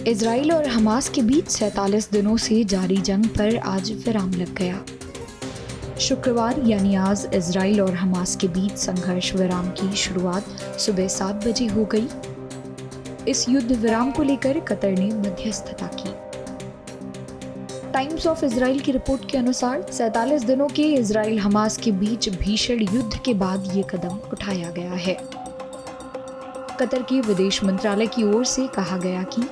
Israel और Hamas के बीच 47 दिनों से जारी जंग पर आज विराम लग गया। शुक्रवार यानी आज इजराइल और हमास के बीच संघर्ष विराम की शुरुआत सुबह 7 बजे हो गई। इस युद्ध विराम को लेकर कतर ने मध्यस्थता की। टाइम्स ऑफ इजराइल की रिपोर्ट के अनुसार 47 दिनों के इजराइल हमास के बीच भीषण युद्ध के बाद ये कदम उठाया गया है। कतर के विदेश मंत्रालय की ओर से कहा गया कि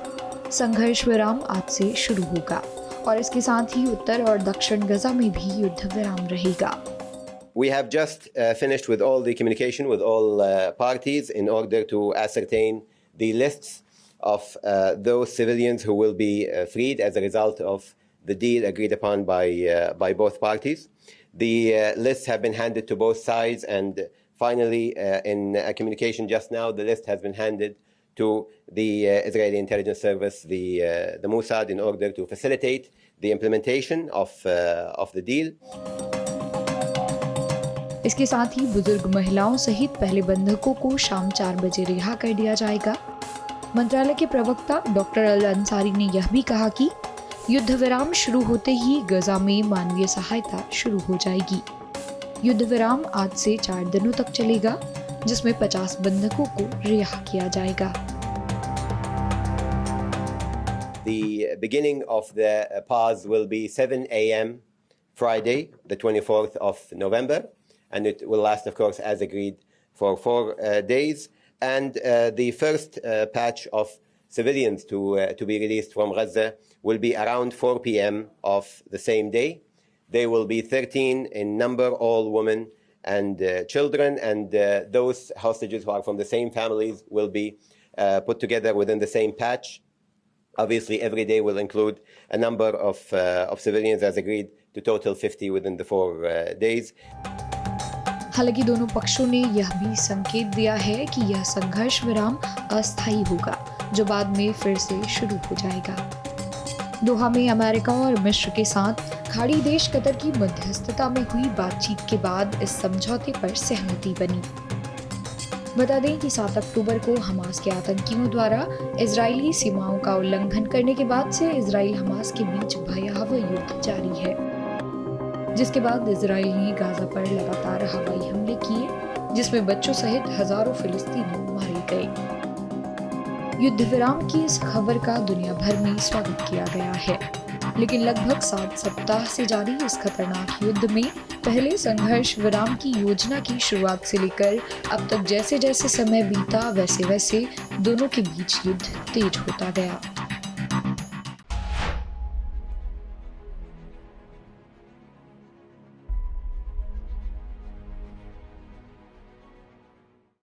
संघर्ष विराम आज से शुरू होगा और इसके साथ ही उत्तर और दक्षिण गजा में भी युद्ध विराम रहेगा। We have just finished with all the communication with all parties in order to ascertain the lists of those civilians who will be freed as a result of the deal agreed upon by both parties. The lists have been handed to both sides, and finally, in a communication just now, the list has been handed to the Israeli intelligence service, the Mossad, in order to facilitate the implementation of the deal. इसके साथ ही बुजुर्ग महिलाओं सहित पहले बंधकों को शाम 4 बजे रिहा कर दिया जाएगा। मंत्रालय के प्रवक्ता डॉक्टर अल अंसारी ने यह भी कहा कि युद्ध विराम शुरू होते ही गजा में मानवीय सहायता शुरू हो जाएगी। युद्ध विराम आज से 4 दिनों तक चलेगा, जिसमें 50 बंधकों को रिहा किया जाएगा। The beginning of the pause will be 7 a.m. Friday, the 24th of November, and it will last, of course, as agreed, for 4 days. And the first batch of civilians to be released from Gaza will be around 4 p.m. of the same day. They will be 13 in number, all women and children, and those hostages who are from the same families will be put together within the same patch. Obviously, every day will include a number of civilians, as agreed, to total 50 within the 4 days. हालांकि दोनों पक्षों ने यह भी संकेत दिया है कि यह संघर्ष विराम अस्थायी होगा, जो बाद में फिर से शुरू हो जाएगा। दोहा में अमेरिका और मिस्र के साथ खाड़ी देश कतर की मध्यस्थता में हुई बातचीत के बाद इस समझौते पर सहमति बनी। बता दें कि 7 अक्टूबर को हमास के आतंकियों द्वारा इजरायली सीमाओं का उल्लंघन करने के बाद से इजराइल हमास के बीच भयावह युद्ध जारी है, जिसके बाद इजराइल ने गाजा पर लगातार हवाई हमले किए, जिसमें बच्चों सहित हजारों फिलिस्तीनी मारे गए। युद्ध विराम की इस खबर का दुनिया भर में स्वागत किया गया है, लेकिन लगभग 7 सप्ताह से जारी इस खतरनाक युद्ध में पहले संघर्ष विराम की योजना की शुरुआत से लेकर अब तक जैसे जैसे समय बीता, वैसे वैसे दोनों के बीच युद्ध तेज होता गया।